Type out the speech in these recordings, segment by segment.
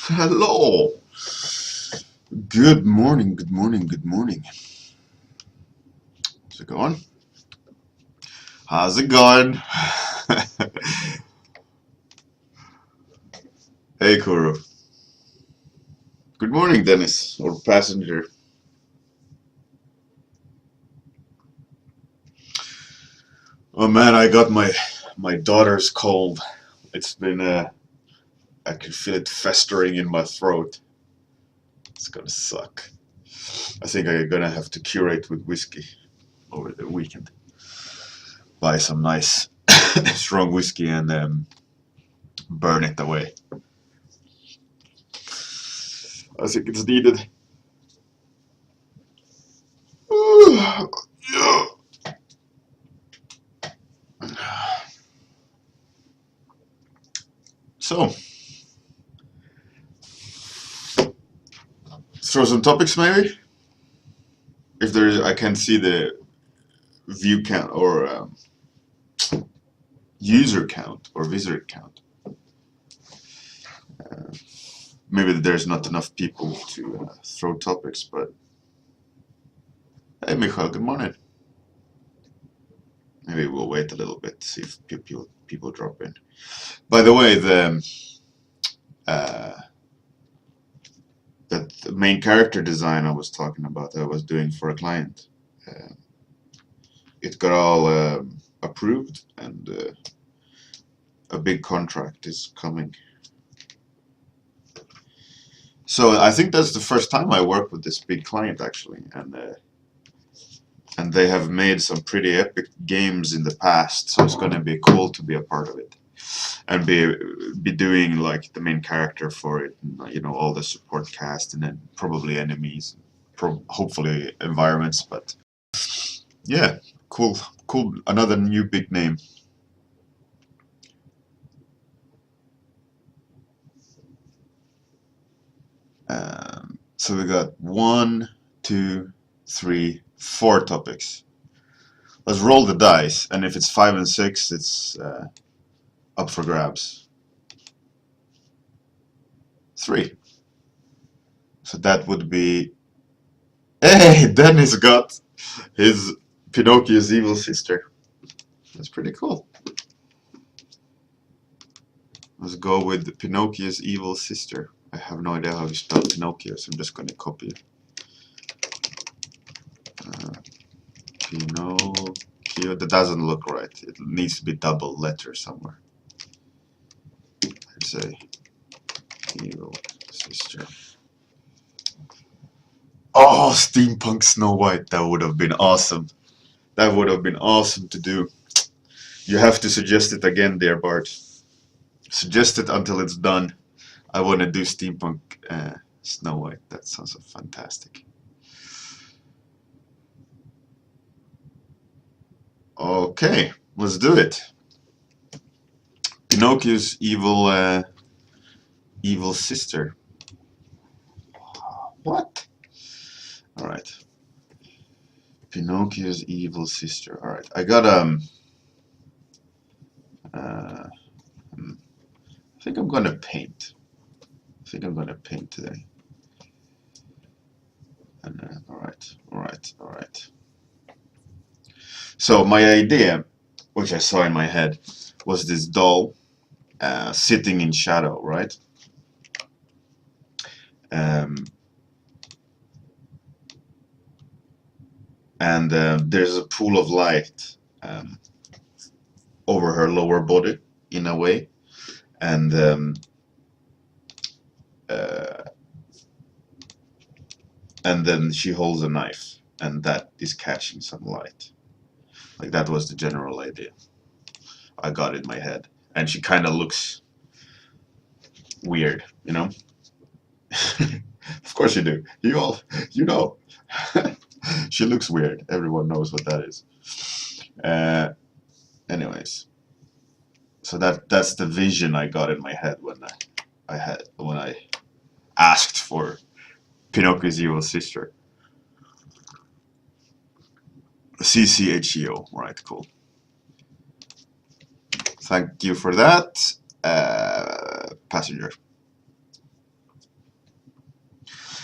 Hello. Good morning, good morning, good morning. How's it going? How's it going? Hey, Kuro. Good morning, Dennis, or passenger. Oh man, I got my daughter's cold. It's been I can feel it festering in my throat. It's gonna suck. I think I'm gonna have to cure it with whiskey over the weekend. Buy some nice strong whiskey and burn it away. I think it's needed. Yeah. So, throw some topics maybe. If there is, I can see the view count or user count or visitor count. Maybe there's not enough people to throw topics, but hey, Michael, good morning. Maybe we'll wait a little bit to see if people drop in. By the way, the main character design I was talking about, I was doing for a client. It got all approved, and a big contract is coming. So I think that's the first time I work with this big client actually, and they have made some pretty epic games in the past. So it's going to be cool to be a part of it, and be doing like the main character for it. You know, all the support cast, and then probably enemies, hopefully environments. But yeah, cool. Another new big name. So we got 1, 2, 3, 4 topics. Let's roll the dice, and if it's 5 and 6, it's up for grabs. 3. So that would be. Hey, Dennis got his Pinocchio's evil sister. That's pretty cool. Let's go with Pinocchio's evil sister. I have no idea how to spell Pinocchio, so I'm just going to copy it. Pinocchio. That doesn't look right. It needs to be double letter somewhere. I'd say evil sister. Oh, steampunk Snow White. That would have been awesome. That would have been awesome to do. You have to suggest it again, dear Bart. Suggest it until it's done. I want to do steampunk Snow White. That sounds fantastic. Okay, let's do it. Pinocchio's evil sister. What? All right. Pinocchio's evil sister. All right. I got think I'm gonna paint. I think I'm gonna paint today. And all right. So my idea, which I saw in my head, was this doll sitting in shadow, right? Um, and there's a pool of light over her lower body, in a way, and uh, and then she holds a knife, and that is catching some light. Like that was the general idea I got in my head, and she kind of looks weird, you know. Of course you do. You know. She looks weird. Everyone knows what that is. Anyways, so that's the vision I got in my head when I asked for Pinocchio's evil sister. CCHEO. Right, cool. Thank you for that, passenger.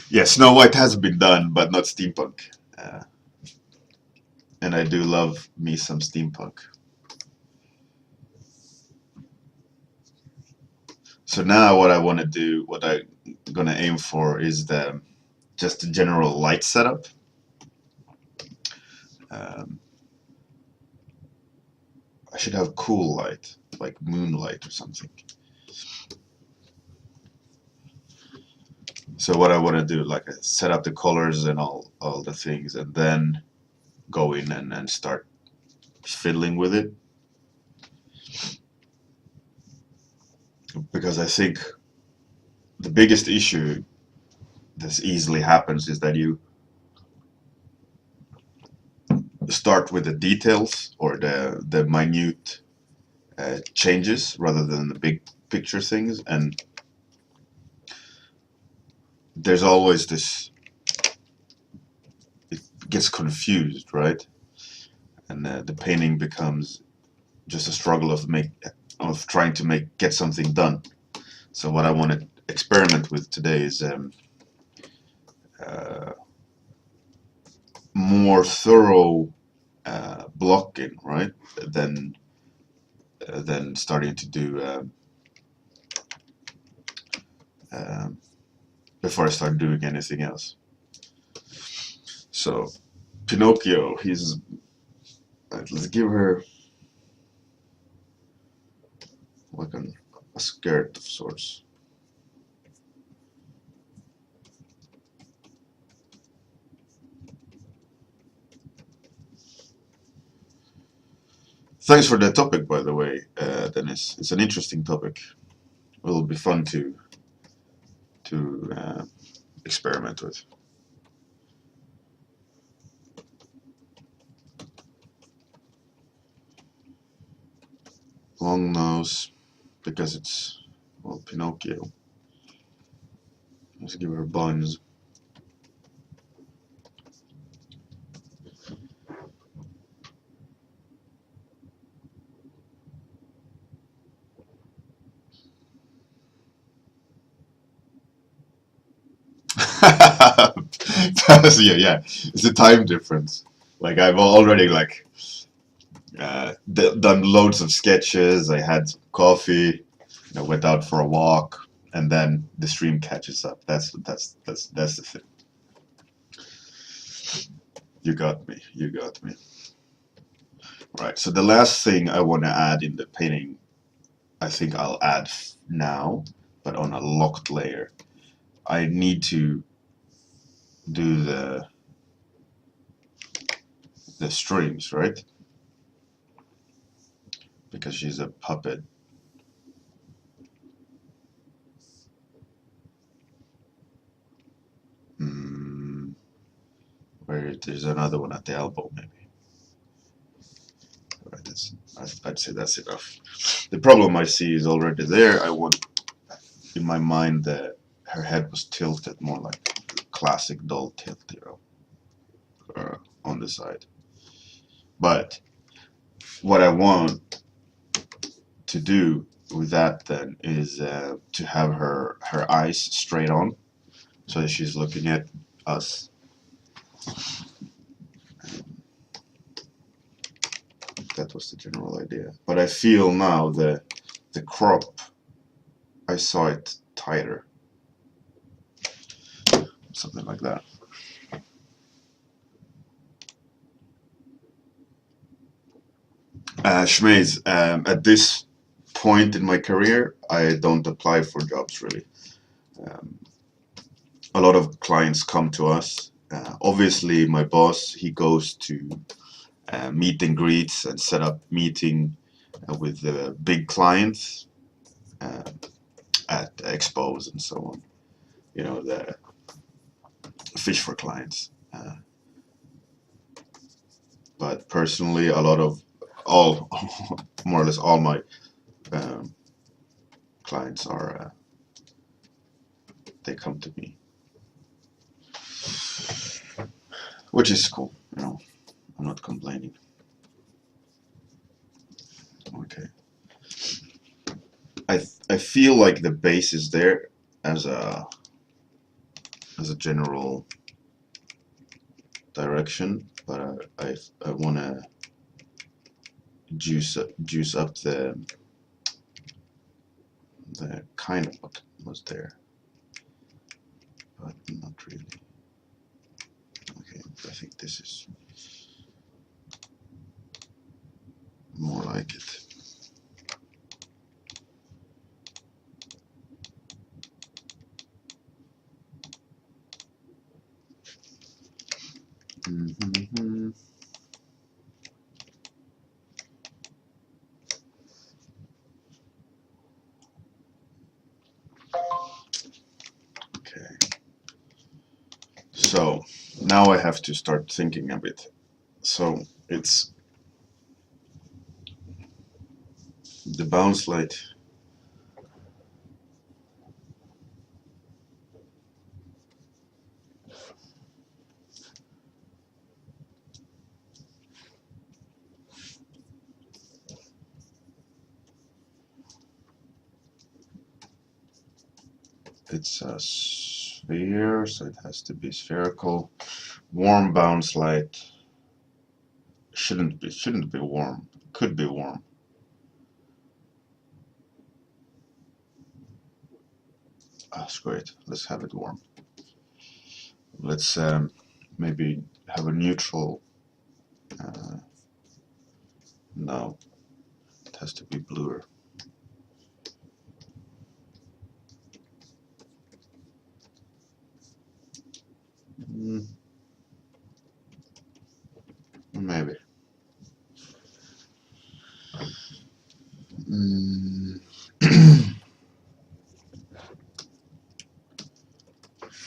Yeah, Snow White has been done, but not steampunk. And I do love me some steampunk. So now what I want to do, what I'm gonna aim for is just the general light setup. I should have cool light, like moonlight or something. So what I want to do, like set up the colors and all the things, and then go in and start fiddling with it. Because I think the biggest issue that easily happens is that you start with the details or the minute changes rather than the big picture things, and there's always this, it gets confused, right? And the painting becomes just a struggle of trying to get something done. So what I want to experiment with today is more thorough blocking, right? Than starting to do before I start doing anything else. So Pinocchio, let's give her like a skirt of sorts. Thanks for the topic, by the way, Dennis. It's an interesting topic. It'll be fun to experiment with. Long nose, because it's, well, Pinocchio. Let's give her buns. Yeah, it's a time difference. Like I've already like done loads of sketches. I had some coffee, went out for a walk, and then the stream catches up. That's the thing. You got me. You got me. Right. So the last thing I want to add in the painting, I think I'll add now, but on a locked layer. I need to do the strings, right? Because she's a puppet. Where there's another one at the elbow, maybe. Right, I'd say that's enough. The problem I see is already there. I want, in my mind, that her head was tilted more like classic doll tilt, on the side. But what I want to do with that then is to have her eyes straight on, so that she's looking at us. That was the general idea. But I feel now the crop, I saw it tighter. Something like that. Shmeiz, at this point in my career, I don't apply for jobs really. A lot of clients come to us. Obviously, my boss, he goes to meet and greets and set up meeting with big clients at expos and so on. You know, the fish for clients. But personally, a lot of more or less all my clients are they come to me, which is cool. You know, I'm not complaining. Okay. I feel like the base is there as a general direction, but I want to juice up the kind of what was there, but not really. Okay, I think this is more like it. Mm-hmm. Okay. So now I have to start thinking a bit. So it's the bounce light. It's a sphere, so it has to be spherical. Warm bounce light. Shouldn't be warm. Could be warm. Screw it. Let's have it warm. Let's maybe have a neutral. No, it has to be bluer. Maybe.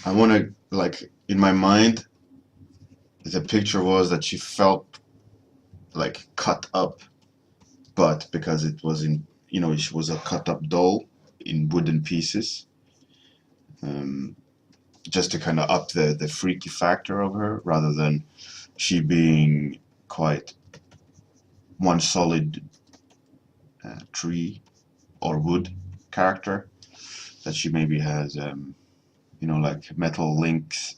I want to, like, in my mind, the picture was that she felt like cut up, but because it was in, you know, she was a cut up doll in wooden pieces, just to kind of up the freaky factor of her, rather than she being quite one solid tree or wood character, that she maybe has, you know, like metal links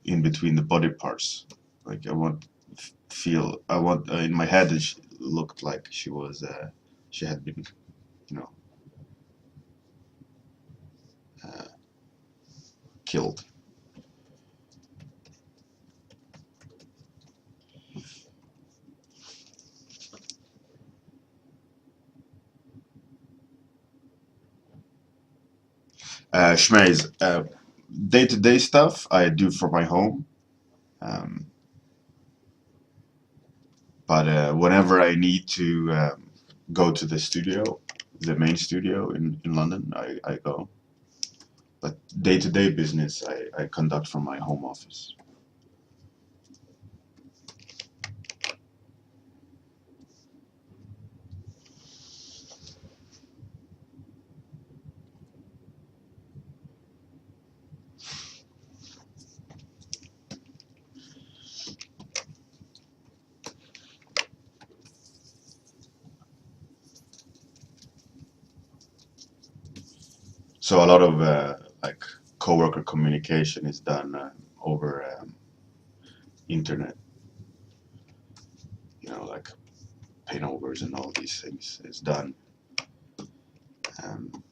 in between the body parts. Like I want in my head it looked like she was she had been, you know, killed. Shmeiz, day-to-day stuff I do for my home, but whenever I need to go to the studio, the main studio in London, I go. But day-to-day business I conduct from my home office. So a lot of like coworker communication is done over internet. You know, like pinovers and all these things is done. Um,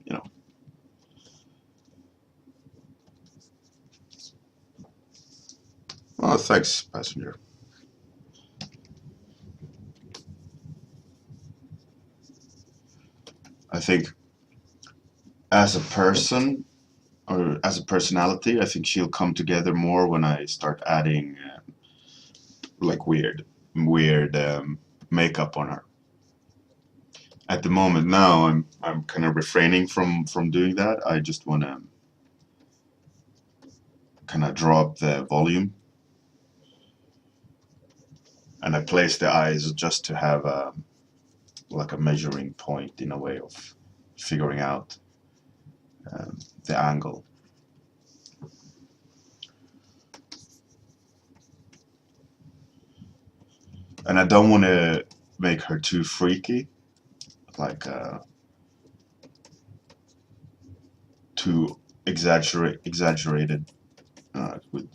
you know, well, thanks, passenger. I think as a person or as a personality, I think she'll come together more when I start adding like weird makeup on her. At the moment now, I'm kind of refraining from doing that. I just want to kind of drop the volume, and I place the eyes just to have like a measuring point in a way of figuring out the angle. And I don't want to make her too freaky, like too exaggerated with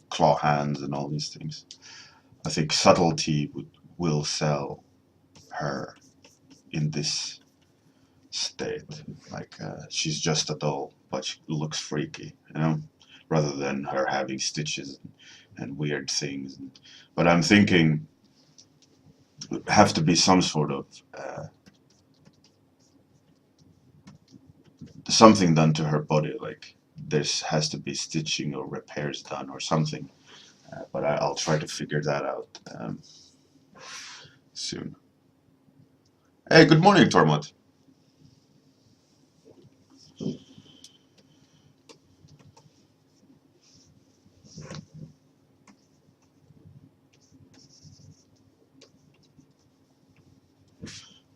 claw hands and all these things. I think subtlety will sell her in this state. Like she's just a doll, but she looks freaky, you know, rather than her having stitches and weird things. But I'm thinking it have to be some sort of something done to her body, like there has to be stitching or repairs done or something. But I'll try to figure that out soon. Hey, good morning, Tormod.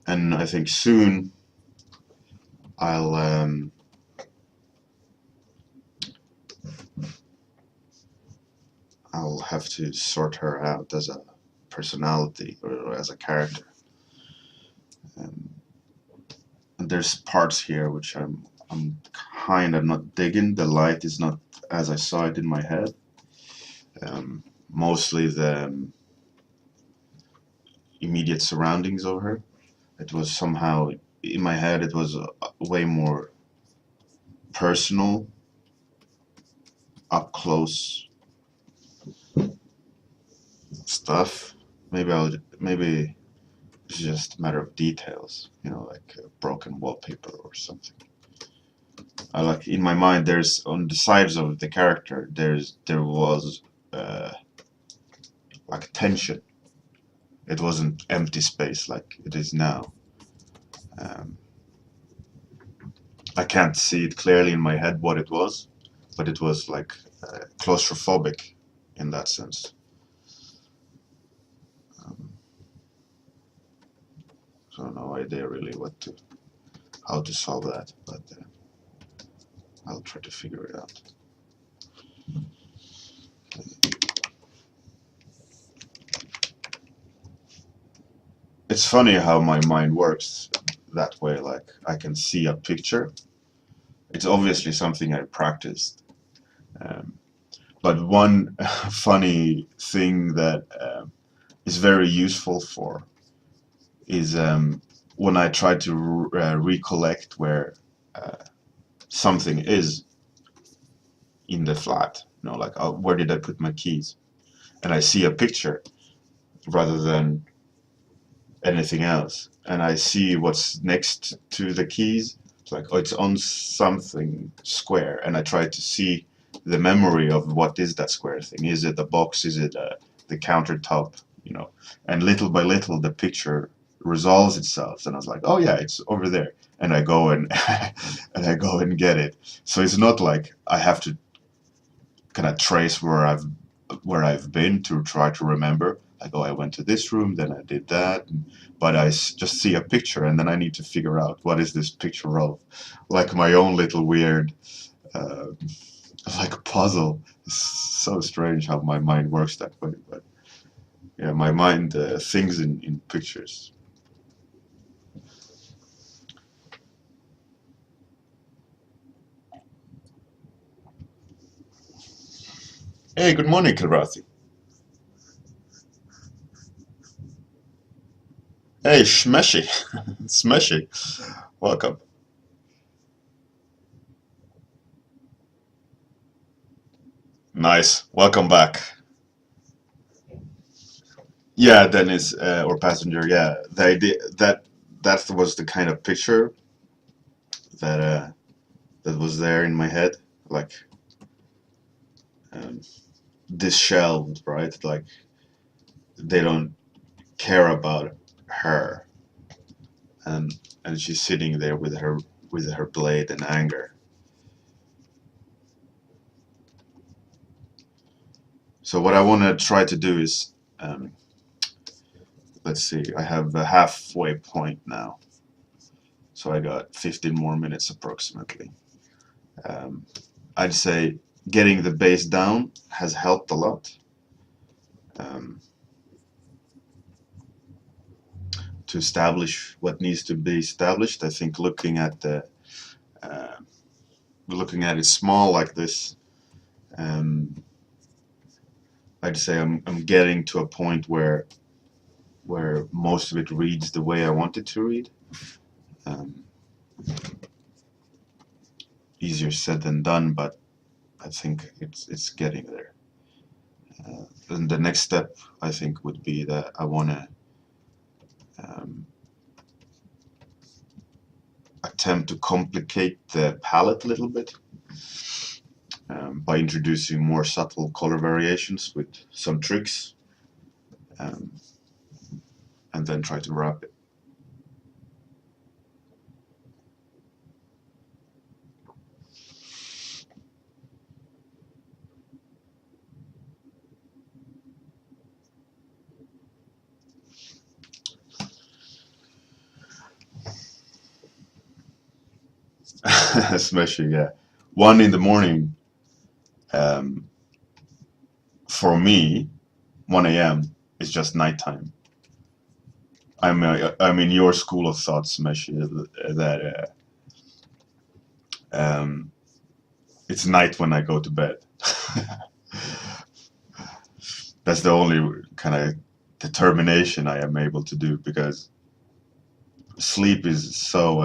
And I think soon I'll I'll have to sort her out as a personality or as a character. Um, and there's parts here which I'm kind of not digging. The light is not as I saw it in my head. Mostly the immediate surroundings of her. It was somehow in my head. It was way more personal, up close stuff. Maybe it's just a matter of details. You know, like broken wallpaper or something. I like in my mind. There's on the sides of the character. There was like tension. It wasn't empty space like it is now. Um, I can't see it clearly in my head what it was, but it was like claustrophobic in that sense. Um, so no idea really how to solve that, but I'll try to figure it out. It's funny how my mind works that way. Like I can see a picture. It's obviously something I practiced. Um, but one funny thing that is very useful for is when I try to recollect where uh, something is in the flat. You know, like where did I put my keys? And I see a picture rather than anything else, and I see what's next to the keys. It's like, oh, it's on something square, and I try to see the memory of what is that square thing. Is it a box? Is it the countertop? You know, and little by little the picture resolves itself, and I was like, oh yeah, it's over there, and I go and and I go and get it. So it's not like I have to kind of trace where I've been to try to remember. Like, oh, I went to this room, then I did that, but I just see a picture, and then I need to figure out what is this picture of, like my own little weird, uh, like puzzle. It's so strange how my mind works that way, but yeah, my mind thinks in pictures. Hey, good morning, Kilrathi. Hey, Shmeshi. Smeshi. Welcome. Nice. Welcome back. Yeah, Dennis, or passenger. Yeah, the idea that was the kind of picture that that was there in my head, like um, disheveled, right? Like they don't care about her, and she's sitting there with her blade and anger. So what I want to try to do is, um, let's see, I have a halfway point now, so I got 15 more minutes approximately. Um, I'd say getting the bass down has helped a lot. Um, to establish what needs to be established, I think uh, looking at it small like this, um, I'd say I'm getting to a point where most of it reads the way I want it to read. Um, Easier said than done, but I think it's getting there. And the next step I think would be that I want to um, attempt to complicate the palette a little bit by introducing more subtle color variations with some tricks, um, and then try to wrap it. Especially, yeah. 1 in the morning, um, for me, 1 a.m. is just nighttime. I'm in your school of thought, Smeshi, that um, it's night when I go to bed. That's the only kind of determination I am able to do because sleep is so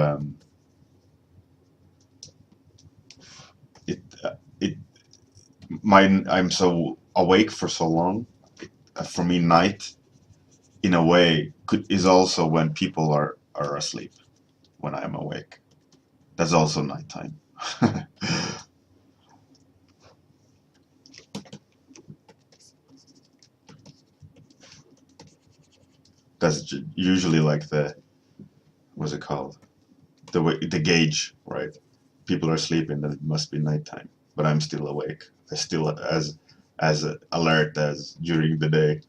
it it I'm so awake for so long. For me, night in a way is also when people are asleep. When I'm awake, that's also nighttime. That's usually like the what's it called? The gauge, right? People are sleeping, then it must be nighttime. But I'm still awake. I still as alert as during the day.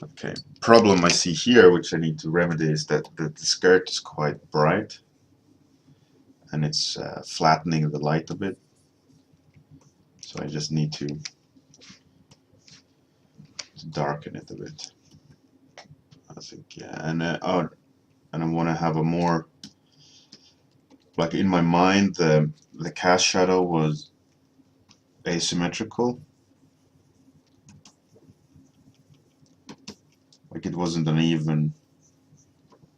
Okay. Problem I see here, which I need to remedy, is that the skirt is quite bright, and it's flattening the light a bit. So I just need to darken it a bit. I think, yeah, and and I want to have a more, like in my mind, the cast shadow was asymmetrical. Like it wasn't an even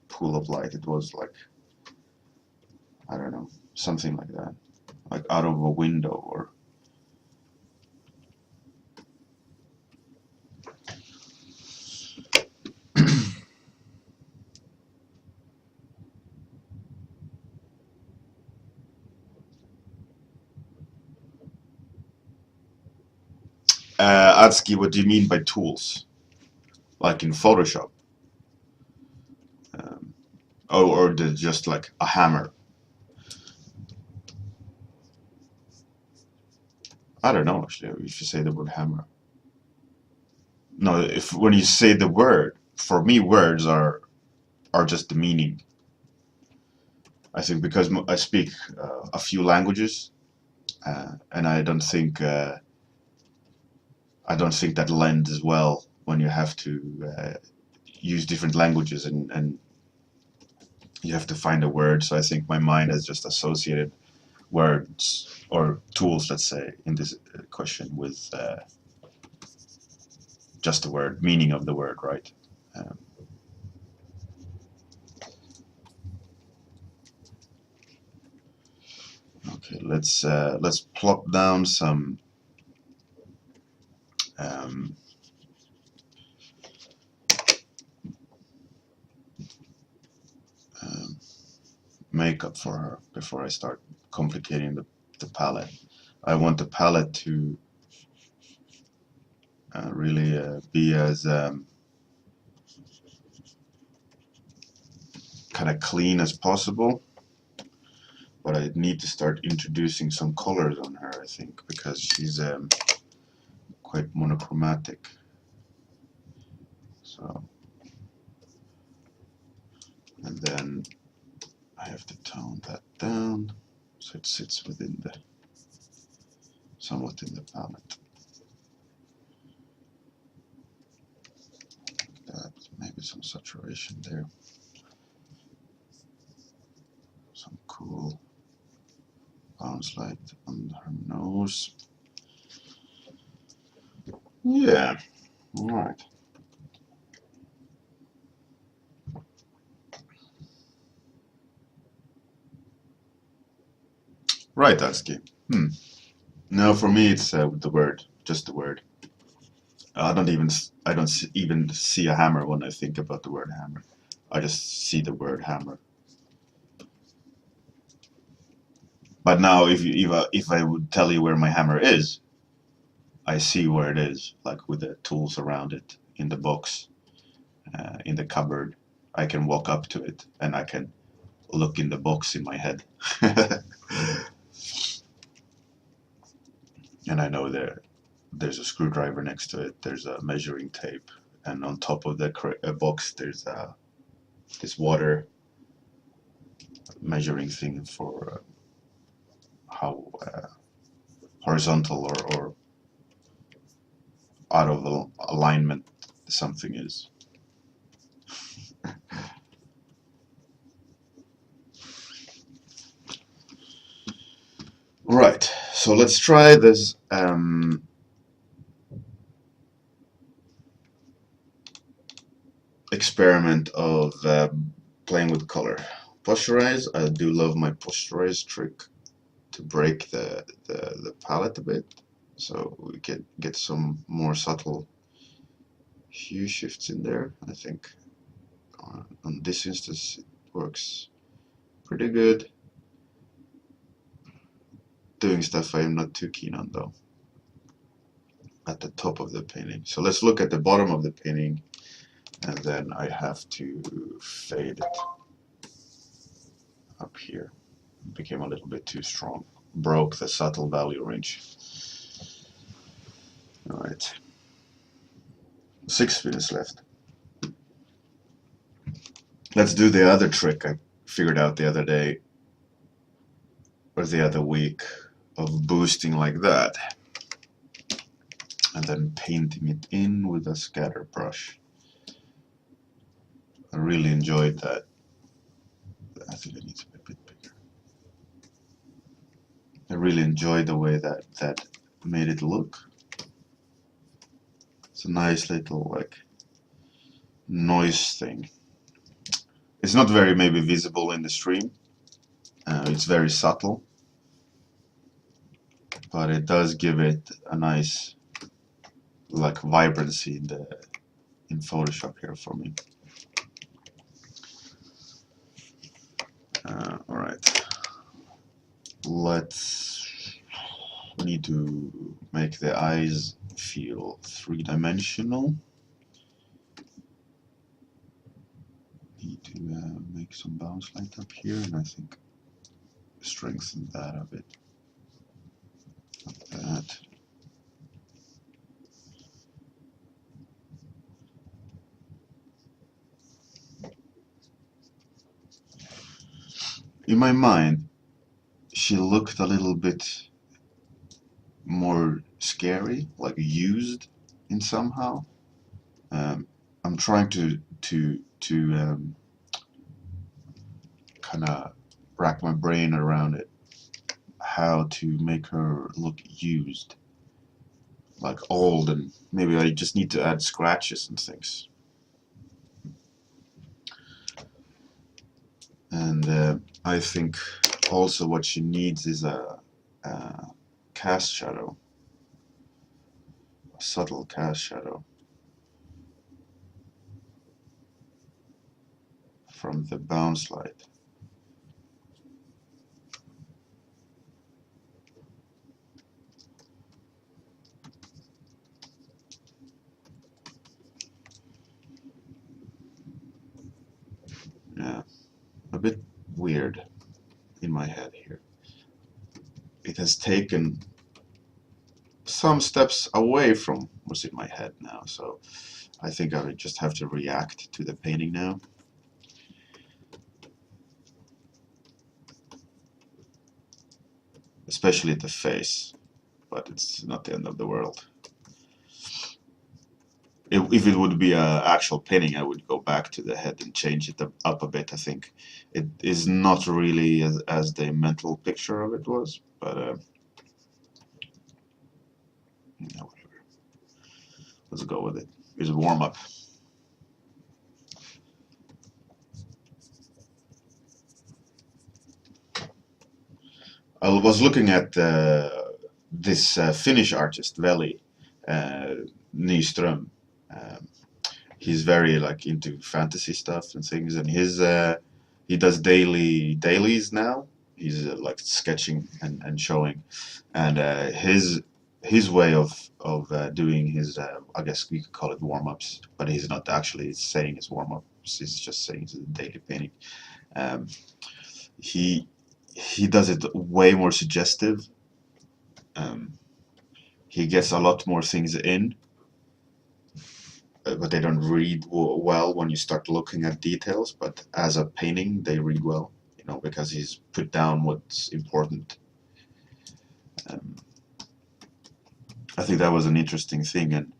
pool of light. It was like, I don't know, something like that, like out of a window or. Atsuki, what do you mean by tools? Like in Photoshop? Um, or just like a hammer? I don't know actually. If you say the word hammer, no. If when you say the word, for me, words are just the meaning. I think because I speak a few languages, and I don't think that lends as well when you have to use different languages and you have to find a word. So I think my mind has just associated words or tools, let's say, in this question with just the word, meaning of the word, right? Okay, let's plop down some makeup for her before I start complicating the palette. I want the palette to really be as kind of clean as possible, but I need to start introducing some colors on her, I think, because she's quite monochromatic. So, and then I have to tone that down so it sits within the somewhat in the palette. Like that, maybe some saturation there. Some cool bounce light on her nose. Yeah, all right. Right, Aski. No, for me it's the word, just the word. I don't even see a hammer when I think about the word hammer. I just see the word hammer. But now, if I would tell you where my hammer is, I see where it is, like with the tools around it in the box, in the cupboard. I can walk up to it and I can look in the box in my head, and I know there's a screwdriver next to it. There's a measuring tape, and on top of the box there's this water measuring thing for how horizontal or out of alignment something is. Right, so let's try this experiment of playing with color. Posterize, I do love my posterize trick to break the palette a bit, so we can get some more subtle hue shifts in there. I think on this instance it works pretty good. Doing stuff I'm not too keen on though, at the top of the painting. So let's look at the bottom of the painting, and then I have to fade it up here. It became a little bit too strong. Broke the subtle value range. Alright. 6 minutes left. Let's do the other trick I figured out the other day, or the other week, of boosting like that, and then painting it in with a scatter brush. I really enjoyed that. I think it needs to be a bit bigger. I really enjoyed the way that made it look. It's a nice little like noise thing. It's not very maybe visible in the stream. It's very subtle, but it does give it a nice like vibrancy in Photoshop here for me. All right, we need to make the eyes feel three-dimensional. Need to make some bounce light up here, and I think strengthen that a bit, like that. In my mind, she looked a little bit more scary, like used in somehow. I'm trying to kind of rack my brain around it, how to make her look used, like old, and maybe I just need to add scratches and things. And I think also what she needs is a cast shadow, a subtle cast shadow from the bounce light. Yeah, a bit weird in my head here. It has taken some steps away from what's in my head now, so I think I would just have to react to the painting now. Especially the face, but it's not the end of the world. If it would be an actual painting, I would go back to the head and change it up a bit. I think it is not really as the mental picture of it was, but yeah, whatever. Let's go with it. Here's a warm-up. I was looking at this Finnish artist, Veli Nyström. Um, he's very like into fantasy stuff and things, and he does dailies now. He's like sketching and showing, and his way of doing his I guess we could call it warm-ups, but he's not actually saying his warm-ups. He's just saying it's a daily painting. Um, he he does it way more suggestive. Um, he gets a lot more things in, but they don't read well when you start looking at details. But as a painting, they read well, you know, because he's put down what's important. Um, I think that was an interesting thing, and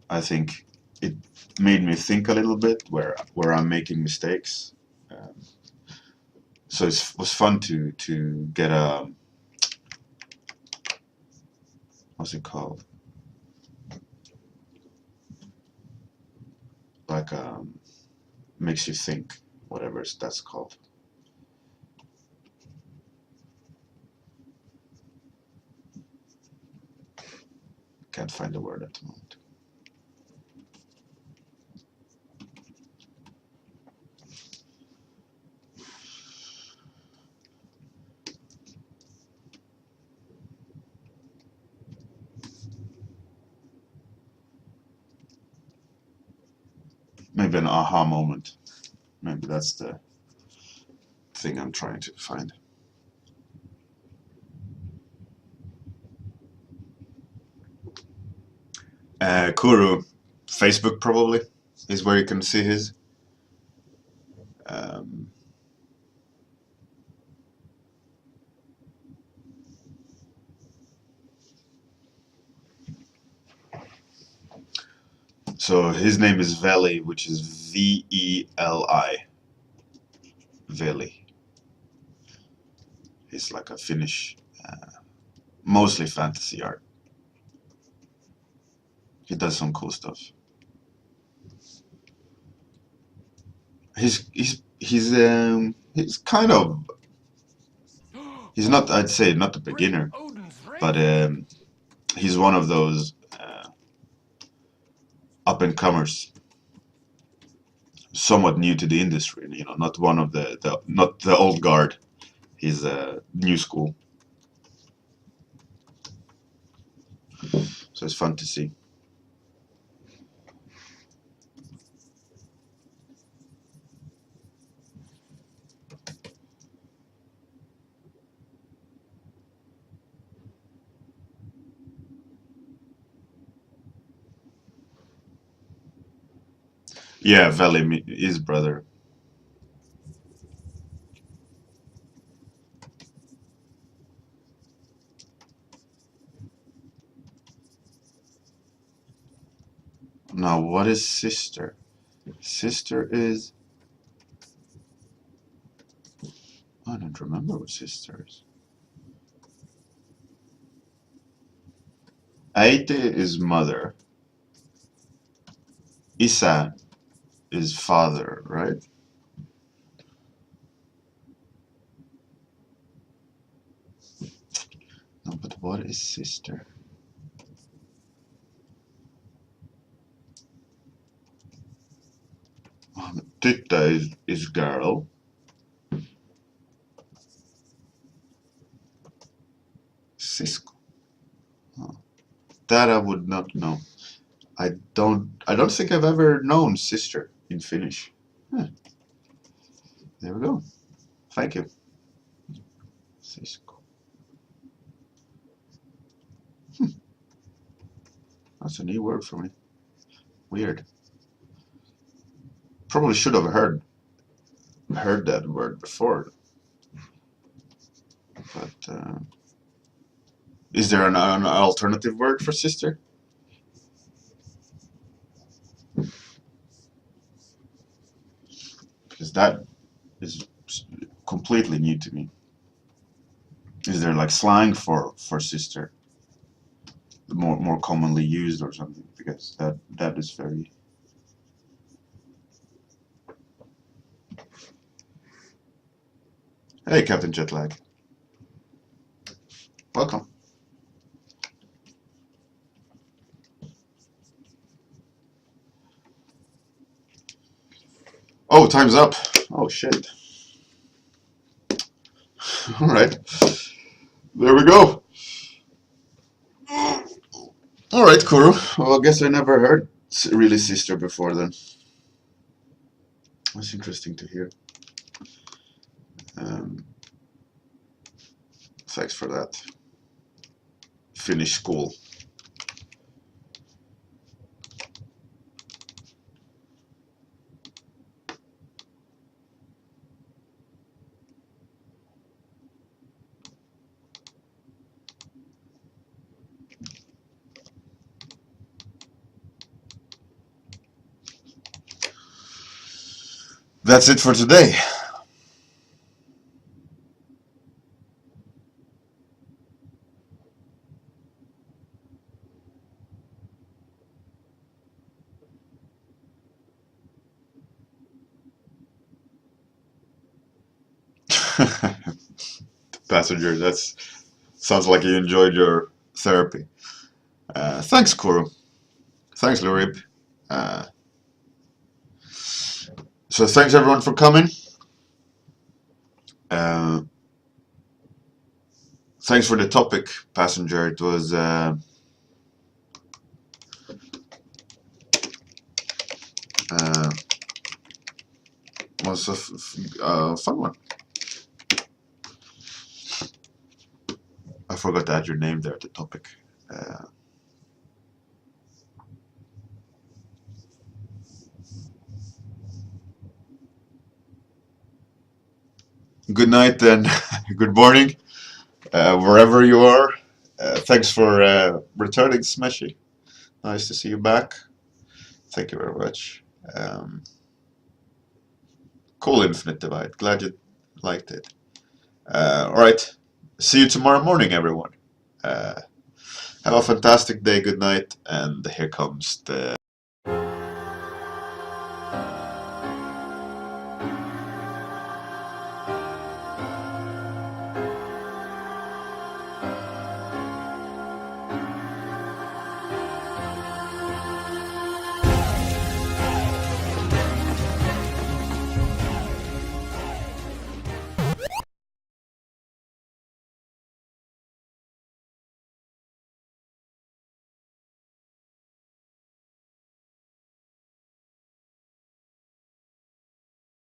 I think it made me think a little bit where I'm making mistakes. Um, so it was fun to get a what's it called, like makes you think, whatever that's called. Can't find the word at the moment. Maybe an aha moment. Maybe that's the thing I'm trying to find. Kuru, Facebook probably is where you can see his. Um, so his name is Veli, which is Veli. Veli. He's like a Finnish, mostly fantasy art. He does some cool stuff. He's kind of, he's not, I'd say not a beginner, but he's one of those up and comers, somewhat new to the industry. You know, not one of not the old guard. He's new school, so it's fun to see. Yeah, Veli, his brother. Now, what is sister? Sister is. I don't remember what sister is. Aite is mother. Isa is father, right? No, but what is sister? Tytta is girl. Sisko. Oh, that I would not know. I don't think I've ever known sister in Finnish. Huh, there we go. Thank you. Sisko. That's a new word for me. Weird. Probably should have heard that word before. But is there an alternative word for sister? Because that is completely new to me. Is there like slang for sister, more commonly used or something? Because that is very. Hey, Captain Jetlag. Welcome. Oh, time's up. Oh shit. All right. There we go. All right, Kuru. Well, I guess I never heard really sister before then. That's interesting to hear. Thanks for that. Finnish school. That's it for today. Passenger, that's sounds like you enjoyed your therapy. Thanks, Kuru. Thanks, Lurip. Uh, so thanks everyone for coming. Uh, thanks for the topic, Passenger. It was a fun one. I forgot to add your name there, the topic. Good night and good morning, wherever you are. Thanks for returning, Smashy. Nice to see you back. Thank you very much. Cool Infinite Divide. Glad you liked it. All right. See you tomorrow morning, everyone. Have a fantastic day. Good night. And here comes the